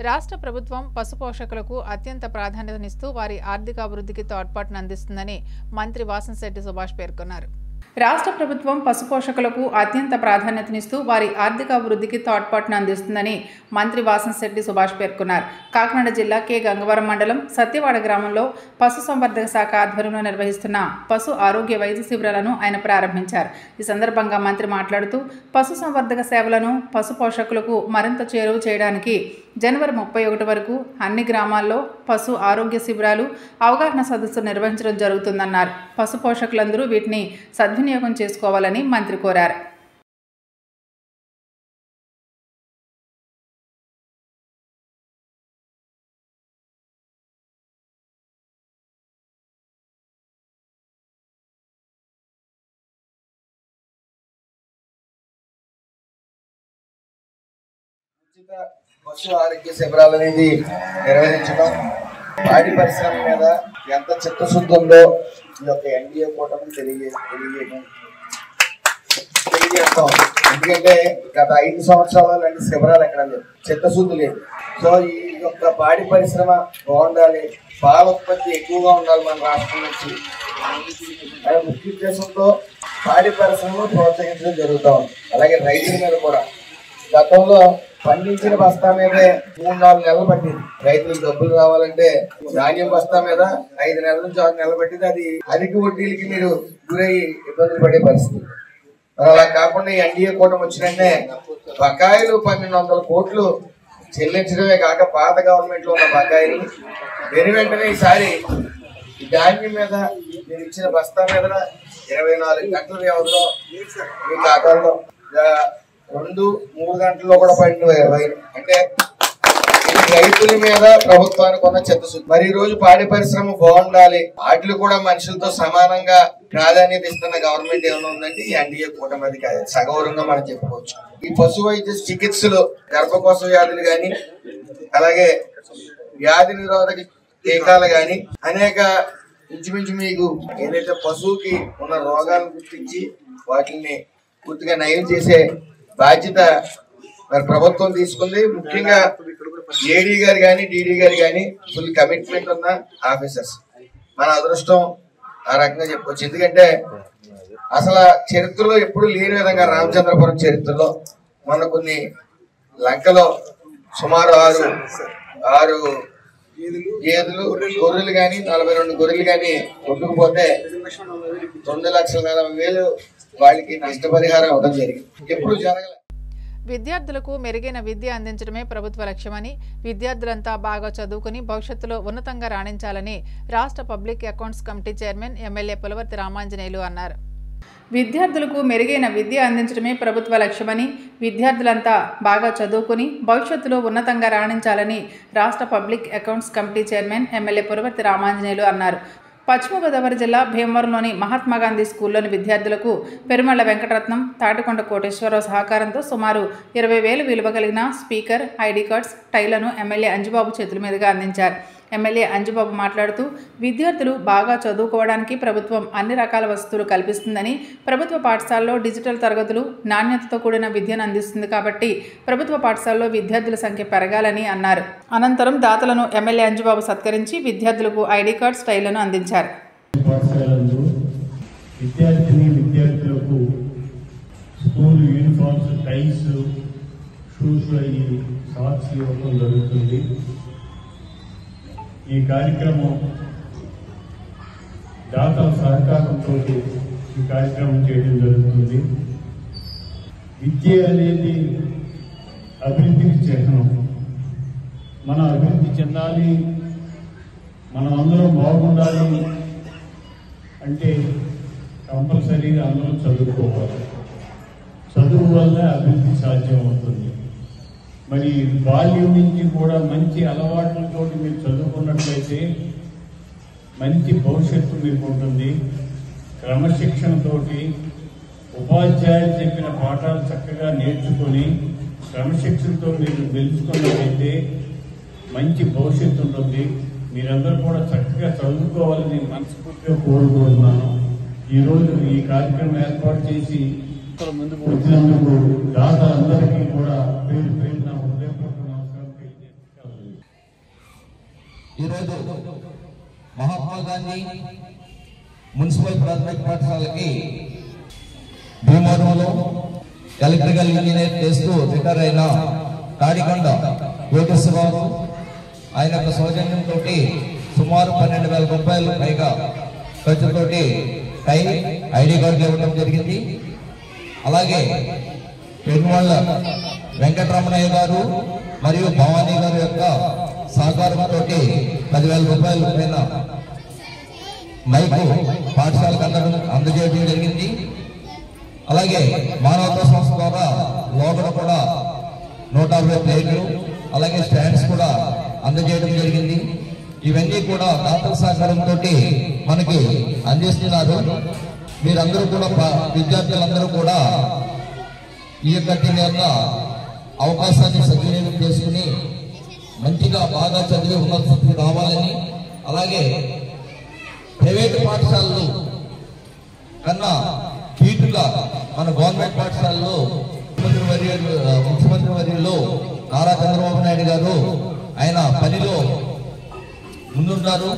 రాష్ట్ర ప్రభుత్వం పశు పోషకులకు అత్యంత ప్రాధాన్యతనిస్తూ వారి ఆర్థిక అభివృద్ధికి తోడ్పాటును అందిస్తుందని మంత్రి వాసంశెట్టి సుభాష్ పేర్కొన్నారు. రాష్ట్ర ప్రభుత్వం పశు పోషకులకు అత్యంత ప్రాధాన్యతనిస్తూ వారి ఆర్థిక అభివృద్ధికి తోడ్పాటును అందిస్తుందని మంత్రి వాసంశెట్టి సుభాష్ పేర్కొన్నారు. కాకినాడ జిల్లా కె గంగవరం మండలం సత్యవాడ గ్రామంలో పశుసంవర్ధక శాఖ ఆధ్వర్యంలో నిర్వహిస్తున్న పశు ఆరోగ్య వైద్య శిబిరాలను ఆయన ప్రారంభించారు. ఈ సందర్భంగా మంత్రి మాట్లాడుతూ పశుసంవర్ధక సేవలను పశు పోషకులకు మరింత చేరువ చేయడానికి జనవరి 31 వరకు అన్ని గ్రామాల్లో పశు ఆరోగ్య శిబిరాలు, అవగాహన సదస్సులు నిర్వహించడం జరుగుతుందన్నారు. పశు పోషకులందరూ వీటిని సద్వినియోగం చేసుకోవాలని మంత్రి కోరారు. పశు ఆరోగ్య శిబిరాలు అనేది నిర్వహించడం, పాడి పరిశ్రమ మీద ఎంత చిత్తశుద్ధి ఉందో ఈ యొక్క ఎన్డీఏ కూటమి తెలియజేస్తాం. ఎందుకంటే గత 5 సంవత్సరాలు లాంటి శిబిరాలు ఎక్కడ లేవు, చిత్తశుద్ధి లేదు. సో ఈ యొక్క పాడి పరిశ్రమ బాగుండాలి, పాల ఉత్పత్తి ఎక్కువగా ఉండాలి మన రాష్ట్రం నుంచి అనే ముఖ్య ఉద్దేశంతో పాడి పరిశ్రమను ప్రోత్సహించడం జరుగుతూ ఉంది. అలాగే రైతుల మీద కూడా గతంలో పండించిన బస్తా మీదే 3-4 నెలలు పట్టింది రైతులకు డబ్బులు రావాలంటే. ధాన్యం బస్తా మీద 5 నెలల నుంచి 6 నెలలు పట్టింది. అది అధిక వడ్డీలకి మీరు గురయ్యి ఇబ్బందులు పడే పరిస్థితి. మరి అలా కాకుండా ఈ ఎన్డీఏ కూటమి వచ్చినంటే బకాయిలు 1,200 కోట్లు చెల్లించడమే కాక పాత గవర్నమెంట్ లో ఉన్న బకాయిలు వెంటనే ఈసారి ధాన్యం మీద మీరు ఇచ్చిన బస్తా మీద 24 గంటల వ్యవధిలో మీ ఖాతాల్లో 2-3 గంటల్లో కూడా పడిన అంటే రైతుల మీద ప్రభుత్వానికి ఉన్న చిత్తశుద్ధి. మరి ఈ రోజు పాడి పరిశ్రమ బాగుండాలి, వాటిలో కూడా మనుషులతో సమానంగా ప్రాధాన్యత ఇస్తున్న గవర్నమెంట్ ఏమైనా ఉందంటే ఈ ఎన్డీఏ కూటమి. అది సగౌరవంగా మనం చెప్పుకోవచ్చు. ఈ పశు వైద్య చికిత్సలు, గర్భకోశ వ్యాధులు కానీ, అలాగే వ్యాధి నిరోధక టీకాలు కానీ, అనేక ఇంచుమించు మీకు ఏదైతే పశువుకి ఉన్న రోగాలను గుర్తించి వాటిని పూర్తిగా నయం చేసే బాధ్యత మరి ప్రభుత్వం తీసుకుంది. ముఖ్యంగా ఏడీ గారు కానీ, డీడీ గారు కానీ ఫుల్ కమిట్మెంట్ ఉన్న ఆఫీసర్స్. మన అదృష్టం ఆ రకంగా చెప్పుకోవచ్చు. ఎందుకంటే అసలు చరిత్రలో ఎప్పుడు లేని విధంగా రామచంద్రపురం చరిత్రలో మన కొన్ని లంకలో సుమారు 6 గేదెలు, గొర్రెలు కానీ 42 గొర్రెలు కానీ కొట్టుకుపోతే 2,40,000 వాళ్ళకి నష్టపరిహారం ఇవ్వడం జరిగింది. ఎప్పుడు జరగలేదు. విద్యార్థులకు మెరుగైన విద్య అందించడమే ప్రభుత్వ లక్ష్యమని, విద్యార్థులంతా బాగా చదువుకుని భవిష్యత్తులో ఉన్నతంగా రాణించాలని రాష్ట్ర public accounts committee chairman MLA Pulavarthi Ramanjaneyulu అన్నారు. విద్యార్థులకు మెరుగైన విద్య అందించడమే ప్రభుత్వ లక్ష్యమని, విద్యార్థులంతా బాగా చదువుకుని భవిష్యత్తులో ఉన్నతంగా రాణించాలని రాష్ట్ర public accounts committee chairman MLA Pulavarthi Ramanjaneyulu అన్నారు. పశ్చిమ గోదావరి జిల్లా భీమవరంలోని మహాత్మాగాంధీ స్కూల్లోని విద్యార్థులకు పెరుమళ్ల వెంకటరత్నం, తాటికొండ కోటేశ్వరరావు సహకారంతో సుమారు 20,000 విలువ కలిగిన స్పీకర్, ఐడి కార్డ్స్, టైలను ఎమ్మెల్యే అంజుబాబు చేతుల మీదుగా అందించారు. ఎమ్మెల్యే అంజుబాబు మాట్లాడుతూ విద్యార్థులు బాగా చదువుకోవడానికి ప్రభుత్వం అన్ని రకాల వసతులు కల్పిస్తుందని, ప్రభుత్వ పాఠశాలలో డిజిటల్ తరగతులు, నాణ్యతతో కూడిన విద్యను అందిస్తుంది కాబట్టి ప్రభుత్వ పాఠశాలలో విద్యార్థుల సంఖ్య పెరగాలని అన్నారు. అనంతరం దాతలను ఎమ్మెల్యే అంజుబాబు సత్కరించి విద్యార్థులకు ఐడి కార్డ్స్, టైలను అందించారు. విద్యార్థులకు స్కూల్ యూనిఫామ్స్, టైస్, షూస్, సాక్స్ ఇవ్వడం జరుగుతుంది. ఈ కార్యక్రమం దాతల సహకారంతో ఈ కార్యక్రమం చేయడం జరుగుతుంది. విద్య అనేది అభివృద్ధికి చిహ్నం. మనం అభివృద్ధి చెందాలి, మనం అందరం బాగుండాలి అంటే కంపల్సరీగా అందరం చదువుకోవాలి. చదువు వల్ల అభివృద్ధి సాధ్యం అవుతుంది. మరి బాల్యం నుంచి కూడా మంచి అలవాట్లతో మీరు చదువుకున్నట్లయితే మంచి భవిష్యత్తు మీకు ఉంటుంది. క్రమశిక్షణతోటి ఉపాధ్యాయులు చెప్పిన పాఠాలు చక్కగా నేర్చుకొని క్రమశిక్షణతో మీరు తెలుసుకున్నట్లయితే మంచి భవిష్యత్తు ఉంటుంది. మీరందరూ కూడా చక్కగా చదువుకోవాలని మనస్ఫూర్తిగా కోరుకుంటున్నాను. ఈరోజు ఈ కార్యక్రమం ఏర్పాటు చేసి ముందుకు వచ్చినందుకు దాతలందరికీ కూడా పేరు పేరున హృదయపూర్వక నమస్కారం తెలియజేస్తాను. ఈరోజు మహాత్మా గాంధీ మున్సిపల్ ప్రాథమిక పాఠశాలకి భీమవరంలో ఎలక్ట్రికల్ ఇంజనీర్ చేస్తూ రిటైర్ అయిన తాడికొండ కోటేశ్వరరావు ఆయన యొక్క సౌజన్యంతో సుమారు 12,000 రూపాయలు పైగా ఖర్చుతోటి టై, ఐడి కార్డులు ఇవ్వడం జరిగింది. అలాగే పెరుమళ్ల వెంకటరమణయ్య గారు మరియు భవానీ గారి యొక్క సహకారంతో 10,000 రూపాయలు పైన మైకు పాఠశాలకు అందజేయడం జరిగింది. అలాగే మానవతా సంస్థ ద్వారా లోపల కూడా 150 ప్లేట్లు, అలాగే స్టాండ్స్ కూడా అందజేయడం జరిగింది. ఇవన్నీ కూడా దాతల సహకారంతో మనకి అందిస్తున్నారు. మీరందరూ కూడా విద్యార్థులందరూ కూడా ఈ యొక్క అవకాశాన్ని సద్వినియోగం చేసుకుని మంచిగా బాగా చదివి ఉన్నత స్థితికి రావాలని, అలాగే ప్రైవేటు పాఠశాలలు కన్నా ధీటుగా మన గవర్నమెంట్ పాఠశాలలో ముఖ్యమంత్రి వర్యులు నారా చంద్రబాబు నాయుడు గారు ఆయన పనిలో ముందుంటారు.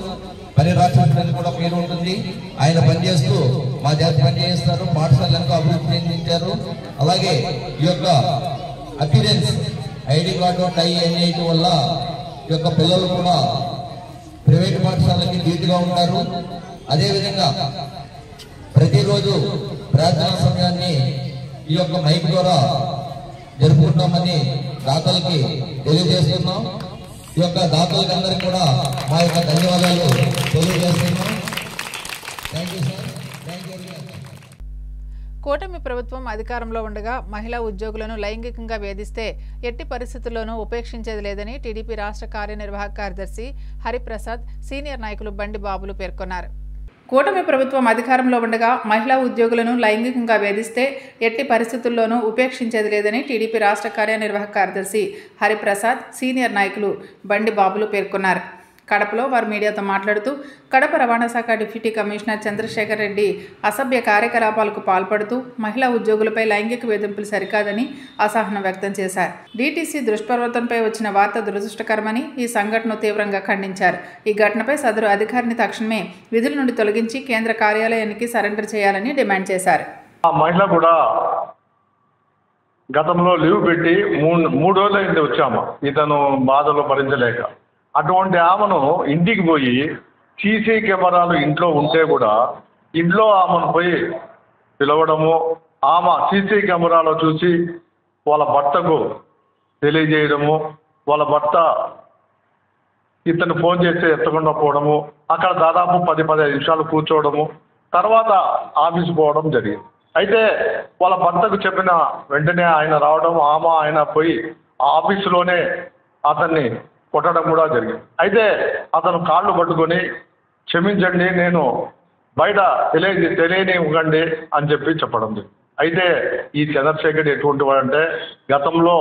పని రాష్ట్రానికి కూడా పేరు ఉంటుంది. ఆయన పనిచేస్తూ మా జాతి పనిచేస్తారు. పాఠశాలను అభివృద్ధి చెందించారు. అలాగే ఈ యొక్క అపిరెన్స్, ఐడి కార్డు, టై అన్ని వల్ల ఈ యొక్క పిల్లలు కూడా ప్రైవేట్ పాఠశాలకి ధీటుగా ఉంటారు. అదేవిధంగా ప్రతిరోజు ప్రార్థనా సమయాన్ని ఈ యొక్క మైక్ ద్వారా జరుపుకుంటామని దాతలకి తెలియజేస్తున్నాం. ఈ యొక్క దాతలకి అందరికీ కూడా మా యొక్క ధన్యవాదాలు తెలియజేస్తున్నాం. Thank you sir. Thank you. కూటమి ప్రభుత్వం అధికారంలో ఉండగా మహిళా ఉద్యోగులను లైంగికంగా వేధిస్తే ఎట్టి పరిస్థితుల్లోనూ ఉపేక్షించేది లేదని టీడీపీ రాష్ట్ర కార్యనిర్వాహక కార్యదర్శి హరిప్రసాద్, సీనియర్ నాయకులు బండి బాబులు పేర్కొన్నారు. కూటమి ప్రభుత్వం అధికారంలో ఉండగా మహిళా ఉద్యోగులను లైంగికంగా వేధిస్తే ఎట్టి పరిస్థితుల్లోనూ ఉపేక్షించేది లేదని టీడీపీ రాష్ట్ర కార్యనిర్వాహక కార్యదర్శి హరిప్రసాద్, సీనియర్ నాయకులు బండి బాబులు పేర్కొన్నారు. కడపలో వారు మీడియాతో మాట్లాడుతూ కడప రవాణా శాఖ డిప్యూటీ కమిషనర్ చంద్రశేఖర్ రెడ్డి అసభ్య కార్యకలాపాలకు పాల్పడుతూ మహిళా ఉద్యోగులపై లైంగిక వేధింపులు సరికాదని అసహనం వ్యక్తం చేశారు. డీటీసీ దుష్ప్రవర్తనపై వచ్చిన వార్త దురదృష్టకరమని, ఈ సంఘటనను తీవ్రంగా ఖండించారు. ఈ ఘటనపై సదరు అధికారిని తక్షణమే విధుల నుండి తొలగించి కేంద్ర కార్యాలయానికి సరెండర్ చేయాలని డిమాండ్ చేశారు. మహిళ కూడా గతంలో లీవ్ పెట్టి మూడు రోజులైంది వచ్చాము ఇతను బాధలు భరించలేక. అటువంటి ఆమెను ఇంటికి పోయి సీసీ కెమెరాలు ఇంట్లో ఉంటే కూడా ఇంట్లో ఆమెను పోయి పిలవడము, ఆమె సీసీ కెమెరాలో చూసి వాళ్ళ భర్తకు తెలియజేయడము, వాళ్ళ భర్త ఇతను ఫోన్ చేస్తే ఎత్తకుండా పోవడము, అక్కడ దాదాపు 10-15 నిమిషాలు కూర్చోవడము, తర్వాత ఆఫీస్ పోవడం జరిగింది. అయితే వాళ్ళ భర్తకు చెప్పిన వెంటనే ఆయన రావడం, ఆయన పోయి ఆఫీసులోనే అతన్ని కొట్టడం కూడా జరిగింది. అయితే అతను కాళ్ళు పట్టుకొని క్షమించండి, నేను బయట తెలియనివ్వకండి అని చెప్పడం. అయితే ఈ చంద్రశేఖర్ ఎటువంటి వాడంటే గతంలో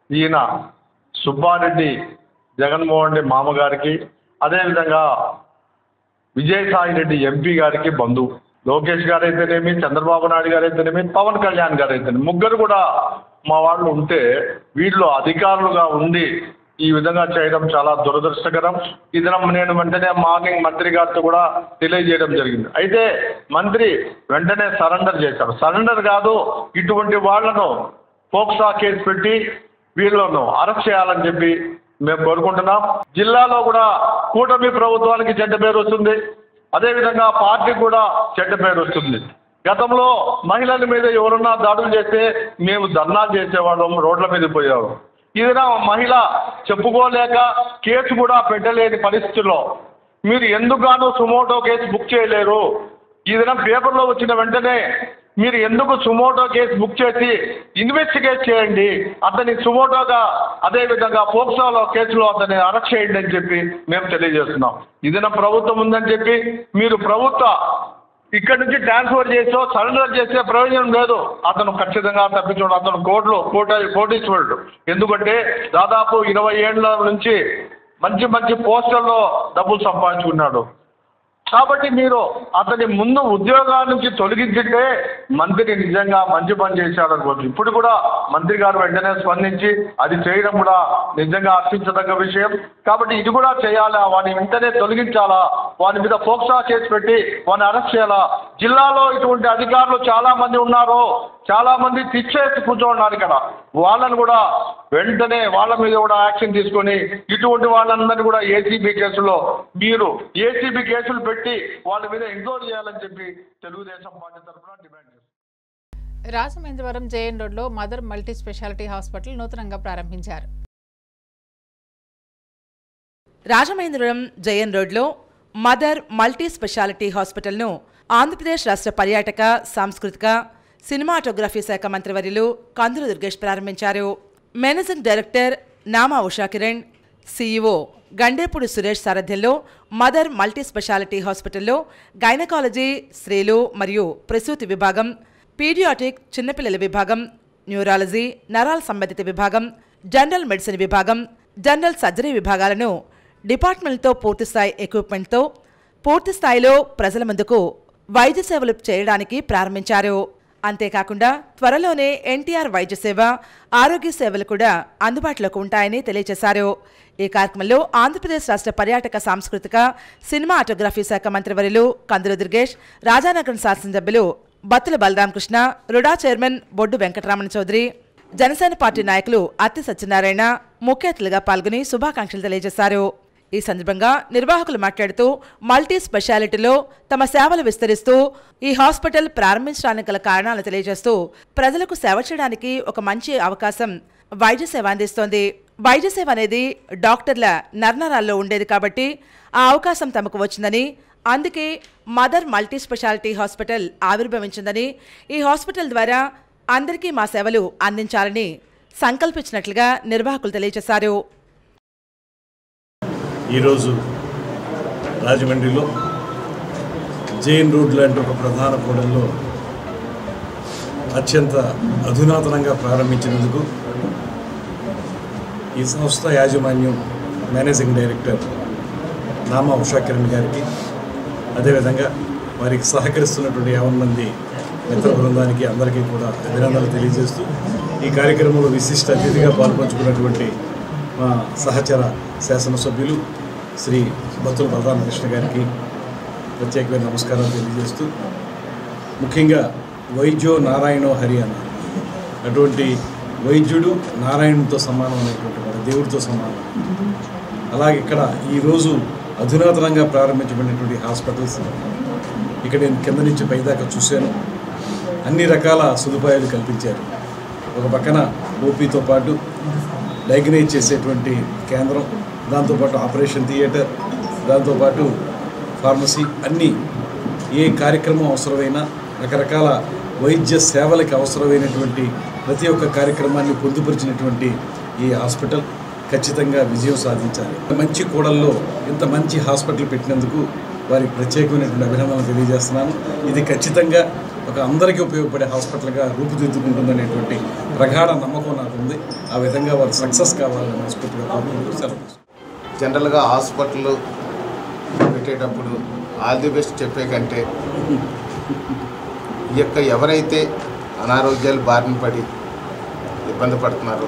ఈయన సుబ్బారెడ్డి జగన్మోహన్ రెడ్డి మామగారికి, అదేవిధంగా విజయసాయి రెడ్డి ఎంపీ గారికి బంధువు. లోకేష్ గారు అయితేనేమి, చంద్రబాబు నాయుడు గారు అయితేనేమి, పవన్ కళ్యాణ్ గారు అయితేనేమి, ముగ్గురు కూడా మా వాళ్ళు ఉంటే వీళ్ళు అధికారులుగా ఉండి ఈ విధంగా చేయడం చాలా దురదృష్టకరం. ఇది నేను వెంటనే మార్నింగ్ మంత్రి గారితో కూడా తెలియజేయడం జరిగింది. అయితే మంత్రి వెంటనే సరెండర్ చేశారు. సరెండర్ కాదు, ఇటువంటి వాళ్లను పోక్సా కేసు పెట్టి వీళ్ళను అరెస్ట్ చేయాలని చెప్పి మేము కోరుకుంటున్నాం. జిల్లాలో కూడా కూటమి ప్రభుత్వానికి చెడ్డ పేరు వస్తుంది, అదేవిధంగా పార్టీకి కూడా చెడ్డ పేరు వస్తుంది. గతంలో మహిళల మీద ఎవరన్నా దాడులు చేస్తే మేము ధర్నాలు చేసేవాళ్ళం, రోడ్ల మీద పోయేవాళ్ళం. ఇది మహిళ చెప్పుకోలేక కేసు కూడా పెట్టలేని పరిస్థితుల్లో మీరు ఎందుకు సుమోటో కేసు బుక్ చేయలేరు? ఈ దినం పేపర్లో వచ్చిన వెంటనే మీరు ఎందుకు సుమోటో కేసు బుక్ చేసి ఇన్వెస్టిగేట్ చేయండి, అతని సుమోటోగా అదేవిధంగా పోక్సోలో కేసులో అతన్ని అరెస్ట్ చేయండి అని చెప్పి మేము తెలియజేస్తున్నాం. ఇది ప్రభుత్వం ఉందని చెప్పి మీరు ప్రభుత్వ ఇక్కడి నుంచి ట్రాన్స్ఫర్ చేసో సరెండర్ చేసే ప్రయోజనం లేదు. అతను ఖచ్చితంగా తప్పించుకోడు. అతను కోటీశ్వరుడు. ఎందుకంటే దాదాపు 20 ఏళ్ల నుంచి మంచి పోస్టర్లో డబ్బులు సంపాదించుకున్నాడు. కాబట్టి మీరు అతని ముందు ఉద్యోగాల నుంచి తొలగించింటే మంత్రి నిజంగా మంచి పని చేశాడనుకోవచ్చు. ఇప్పుడు కూడా మంత్రి గారు వెంటనే స్పందించి అది చేయడం కూడా నిజంగా హర్షించదగ్గ విషయం. కాబట్టి ఇది కూడా చేయాలా, వాడిని వెంటనే తొలగించాలా, వాని మీద పోక్సా కేసు పెట్టి వాడిని అరెస్ట్ చేయాలా. జిల్లాలో ఇటువంటి అధికారులు చాలా మంది ఉన్నారు, చాలా మంది తెచ్చేసి కూర్చోన్నారు ఇక్కడ. వాళ్ళని కూడా వెంటనే వాళ్ళ మీద కూడా యాక్షన్ తీసుకొని ఇటువంటి వాళ్ళందరినీ కూడా ఏసీబీ కేసులో మీరు ఏసీబీ కేసులు పెట్టి వాళ్ళ మీద ఎంక్వైరీ చేయాలని చెప్పి తెలుగుదేశం పార్టీ తరఫున డిమాండ్ చేస్తారు. రాజమహేంద్రవరం జేఎన్ రోడ్లో మదర్ మల్టీ స్పెషాలిటీ హాస్పిటల్ నూతనంగా ప్రారంభించారు. రాజమహేంద్రవరం జేఎన్ రోడ్లో మదర్ మల్టీ స్పెషాలిటీ హాస్పిటల్ను ఆంధ్రప్రదేశ్ రాష్ట్ర పర్యాటక, సాంస్కృతిక, సినిమాటోగ్రఫీ శాఖ మంత్రివర్యులు కందుల దుర్గేష్ ప్రారంభించారు. Managing director Nama Ushakiran, CEO Gandepudi Suresh సారథ్యంలో మదర్ మల్టీ స్పెషాలిటీ హాస్పిటల్లో గైనకాలజీ, స్త్రీలు మరియు ప్రసూతి విభాగం, పీడియాటిక్ చిన్నపిల్లల విభాగం, న్యూరాలజీ, నరాల సంబంధిత విభాగం, జనరల్ మెడిసిన్ విభాగం, జనరల్ సర్జరీ విభాగాలను డిపార్ట్మెంట్తో పూర్తిస్థాయి ఎక్విప్మెంట్తో పూర్తి స్థాయిలో ప్రజల ముందుకు వైద్య సేవలు చేయడానికి ప్రారంభించారు. అంతేకాకుండా త్వరలోనే ఎన్టీఆర్ వైద్య సేవ, ఆరోగ్య సేవలు కూడా అందుబాటులోకి ఉంటాయని తెలియజేశారు. ఈ కార్యక్రమంలో ఆంధ్రప్రదేశ్ రాష్ట్ర పర్యాటక, సాంస్కృతిక, సినిమాటోగ్రఫీ శాఖ మంత్రివర్యులు కందుల దుర్గేష్, రాజానగరం శాసనసభ్యులు బత్తుల బలరామకృష్ణ, రుడా చైర్మన్ బొడ్డు వెంకటరమణ చౌదరి, జనసేన పార్టీ నాయకులు అత్తి సత్యనారాయణ ముఖ్య అతిథులుగా పాల్గొని శుభాకాంక్షలు తెలియజేశారు. ఈ సందర్భంగా నిర్వాహకులు మాట్లాడుతూ మల్టీ స్పెషాలిటీలో తమ సేవలు విస్తరిస్తూ ఈ హాస్పిటల్ ప్రారంభించడానికి గల కారణాలు తెలియజేస్తూ ప్రజలకు సేవ చేయడానికి ఒక మంచి అవకాశం వైద్య సేవ అందిస్తోంది. వైద్య సేవ అనేది డాక్టర్ల నర్నరాల్లో ఉండేది కాబట్టి ఆ అవకాశం తమకు వచ్చిందని, అందుకే మదర్ మల్టీ స్పెషాలిటీ హాస్పిటల్ ఆవిర్భవించిందని, ఈ హాస్పిటల్ ద్వారా అందరికీ మా సేవలు అందించాలని సంకల్పించినట్లుగా నిర్వాహకులు తెలియజేశారు. ఈరోజు రాజమండ్రిలో జేఎన్ రోడ్ లాంటి ఒక ప్రధాన కూడల్లో అత్యంత అధునాతనంగా ప్రారంభించినందుకు ఈ సంస్థ యాజమాన్యం మేనేజింగ్ డైరెక్టర్ నామా ఉషాకిరణ్ గారికి, అదేవిధంగా వారికి సహకరిస్తున్నటువంటి 50 మంది మిత్ర బృందానికి అందరికీ కూడా అభినందనలు తెలియజేస్తూ ఈ కార్యక్రమంలో విశిష్ట అతిథిగా పాల్పంచుకున్నటువంటి మా సహచర శాసనసభ్యులు శ్రీ బత్తుల బలరామకృష్ణ గారికి ప్రత్యేకమైన నమస్కారాలు తెలియజేస్తూ, ముఖ్యంగా వైద్యో నారాయణో హరి అన్నారు. అటువంటి వైద్యుడు నారాయణుడితో సమానం అనేటువంటి వాడు, దేవుడితో సమానం. అలాగే ఇక్కడ ఈరోజు అధునాతనంగా ప్రారంభించబడినటువంటి హాస్పిటల్స్ ఇక్కడ నేను కింద నుంచి పైదాకా చూశాను. అన్ని రకాల సదుపాయాలు కల్పించారు. ఒక పక్కన ఓపీతో పాటు డయాగ్నైజ్ చేసేటువంటి కేంద్రం, దాంతోపాటు ఆపరేషన్ థియేటర్, దాంతోపాటు ఫార్మసీ, అన్నీ ఏ కార్యక్రమం అవసరమైనా రకరకాల వైద్య సేవలకు అవసరమైనటువంటి ప్రతి ఒక్క కార్యక్రమాన్ని పొందుపరిచినటువంటి ఈ హాస్పిటల్ ఖచ్చితంగా విజయం సాధించాలి. మంచి కూడల్లో ఇంత మంచి హాస్పిటల్ పెట్టినందుకు వారికి ప్రత్యేకమైనటువంటి అభినందనలు తెలియజేస్తున్నాను. ఇది ఖచ్చితంగా ఒక అందరికీ ఉపయోగపడే హాస్పిటల్గా రూపుదిద్దుకుంటుందనేటువంటి ప్రగాఢ నమ్మకం నాకు ఉంది. ఆ విధంగా వారు సక్సెస్ కావాలని మనస్ఫూర్తిగా కోరుకుంటూ సెలవు. జనరల్గా హాస్పిటల్ పెట్టేటప్పుడు ఆల్ ది బెస్ట్ చెప్పే కంటే ఈ యొక్క ఎవరైతే అనారోగ్యాలు బారిన పడి ఇబ్బంది పడుతున్నారో,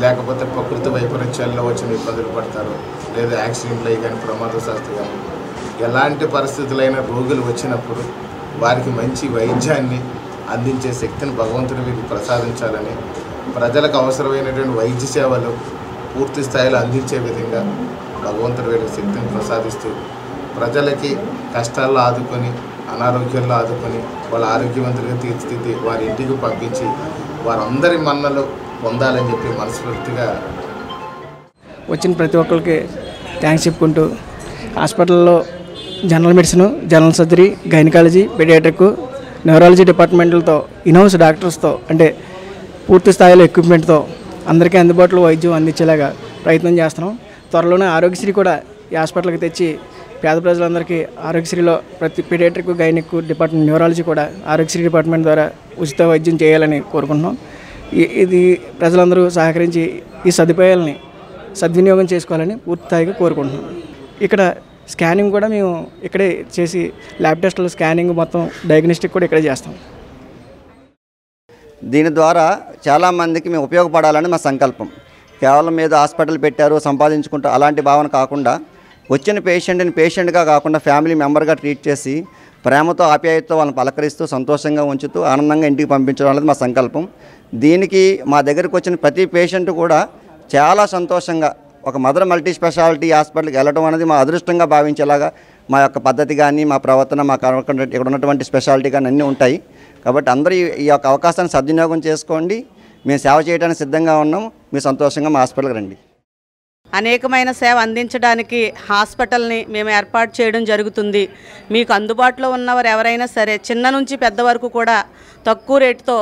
లేకపోతే ప్రకృతి వైపరీత్యాల్లో వచ్చిన ఇబ్బందులు పడతారో, లేదా యాక్సిడెంట్లు అయ్యి కానీ ప్రమాదశాస్తు కానీ ఎలాంటి పరిస్థితులైన రోగులు వచ్చినప్పుడు వారికి మంచి వైద్యాన్ని అందించే శక్తిని భగవంతుడు వీరికి ప్రసాదించాలని, ప్రజలకు అవసరమైనటువంటి వైద్య సేవలు పూర్తి స్థాయిలో అందించే విధంగా భగవంతుడు వీరికి శక్తిని ప్రసాదిస్తూ ప్రజలకి కష్టాల్లో ఆదుకొని, అనారోగ్యాల్లో ఆదుకొని వాళ్ళ ఆరోగ్యవంతులుగా తీర్చిదిద్ది వారి ఇంటికి పంపించి వారందరి మన్నలు పొందాలని చెప్పి మనస్ఫూర్తిగా వచ్చిన ప్రతి ఒక్కరికి థ్యాంక్స్ చెప్పుకుంటూ, హాస్పిటల్లో general medicine, general surgery, gynaecology, paediatric, neurology డిపార్ట్మెంట్లతో, ఇన్హౌస్ డాక్టర్స్తో, అంటే పూర్తి స్థాయిలో ఎక్విప్మెంట్తో అందరికీ అందుబాటులో వైద్యం అందించేలాగా ప్రయత్నం చేస్తున్నాం. త్వరలోనే ఆరోగ్యశ్రీ కూడా ఈ హాస్పిటల్కి తెచ్చి పేద ప్రజలందరికీ ఆరోగ్యశ్రీలో ప్రతి పీడియాట్రిక్, గైనిక్ డిపార్ట్మెంట్, న్యూరాలజీ కూడా ఆరోగ్యశ్రీ డిపార్ట్మెంట్ ద్వారా ఉచిత వైద్యం చేయాలని కోరుకుంటున్నాం. ఇది ప్రజలందరూ సహకరించి ఈ సదుపాయాలని సద్వినియోగం చేసుకోవాలని పూర్తిగా కోరుకుంటున్నాం. ఇక్కడ స్కానింగ్ కూడా మేము ఇక్కడే చేసి ల్యాబ్ టెస్టులు, స్కానింగ్, మొత్తం డయాగ్నోస్టిక్ కూడా ఇక్కడే చేస్తాం. దీని ద్వారా చాలామందికి మేము ఉపయోగపడాలని మా సంకల్పం. కేవలం ఏదో హాస్పిటల్ పెట్టారు సంపాదించుకుంటూ అలాంటి భావన కాకుండా, వచ్చిన పేషెంట్ని పేషెంట్గా కాకుండా ఫ్యామిలీ మెంబర్గా ట్రీట్ చేసి ప్రేమతో, ఆప్యాయతతో వాళ్ళని పలకరిస్తూ సంతోషంగా ఉంచుతూ ఆనందంగా ఇంటికి పంపించడం అనేది మా సంకల్పం. దీనికి మా దగ్గరికి వచ్చిన ప్రతి పేషెంట్ కూడా చాలా సంతోషంగా ఒక మదర్ మల్టీ స్పెషాలిటీ హాస్పిటల్కి వెళ్ళడం అనేది మా అదృష్టంగా భావించేలాగా మా యొక్క పద్ధతి కానీ, మా ప్రవర్తన, మా ఇక్కడ ఉన్నటువంటి స్పెషాలిటీ కానీ అన్నీ ఉంటాయి. కాబట్టి అందరూ ఈ యొక్క అవకాశాన్ని సద్వినియోగం చేసుకోండి. మేము సేవ చేయడానికి సిద్ధంగా ఉన్నాం. మీరు సంతోషంగా మా హాస్పిటల్కి రండి. అనేకమైన సేవ అందించడానికి హాస్పిటల్ని మేము ఏర్పాటు చేయడం జరుగుతుంది. మీకు అందుబాటులో ఉన్నవారు ఎవరైనా సరే, చిన్న నుంచి పెద్ద వరకు కూడా తక్కువ రేటుతో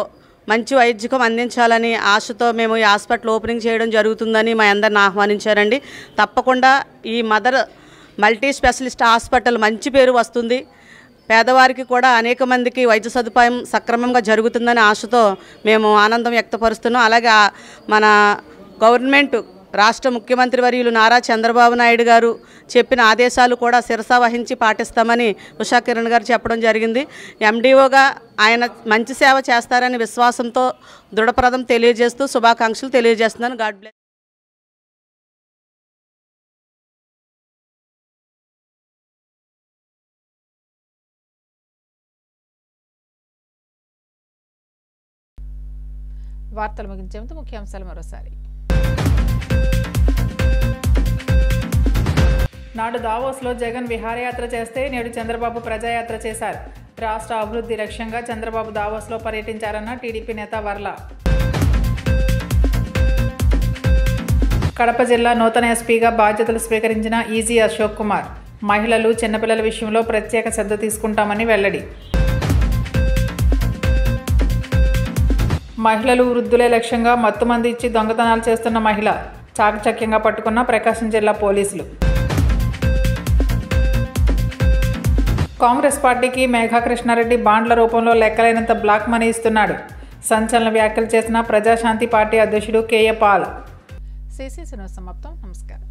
మంచి వైద్యం అందించాలని ఆశతో మేము ఈ హాస్పిటల్ ఓపెనింగ్ చేయడం జరుగుతుందని మా అందరిని ఆహ్వానించారండి. తప్పకుండా ఈ మదర్ మల్టీ స్పెషలిస్ట్ హాస్పిటల్ మంచి పేరు వస్తుంది. పేదవారికి కూడా అనేక మందికి వైద్య సదుపాయం సక్రమంగా జరుగుతుందని ఆశతో మేము ఆనందం వ్యక్తపరుస్తున్నాం. అలాగే మన గవర్నమెంట్, రాష్ట్ర ముఖ్యమంత్రి వర్యులు నారా చంద్రబాబు నాయుడు గారు చెప్పిన ఆదేశాలు కూడా శిరస వహించి పాటిస్తామని ఉషా కిరణ్ గారు చెప్పడం జరిగింది. ఎండిఓగా ఆయన మంచి సేవ చేస్తారని విశ్వాసంతో దృఢప్రదం తెలియజేస్తూ శుభాకాంక్షలు తెలియజేస్తున్నాను. God bless. వార్తలు ముగించే ముందు ముఖ్యాంశాలు మరోసారి. నాడు దావోస్లో జగన్ విహారయాత్ర చేస్తే నేడు చంద్రబాబు ప్రజాయాత్ర చేశారు. రాష్ట్ర అభివృద్ధి లక్ష్యంగా చంద్రబాబు దావోస్లో పర్యటించారన్న టీడీపీ నేత వర్ల. కడప జిల్లా నూతన ఎస్పీగా బాధ్యతలు స్వీకరించిన ఈజీ అశోక్ కుమార్. మహిళలు, చిన్నపిల్లల విషయంలో ప్రత్యేక శ్రద్ధ తీసుకుంటామని వెల్లడి. మహిళలు, వృద్ధులే లక్ష్యంగా మత్తుమంది ఇచ్చి దొంగతనాలు చేస్తున్న మహిళ చాకచక్యంగా పట్టుకున్న ప్రకాశం జిల్లా పోలీసులు. కాంగ్రెస్ పార్టీకి మేఘా కృష్ణారెడ్డి బాండ్ల రూపంలో లెక్కలేనంత బ్లాక్ మనీ ఇస్తున్నాడు. సంచలన వ్యాఖ్యలు చేసిన ప్రజాశాంతి పార్టీ అధ్యక్షుడు కేఏ పాల్. సమాప్తం. నమస్కారం.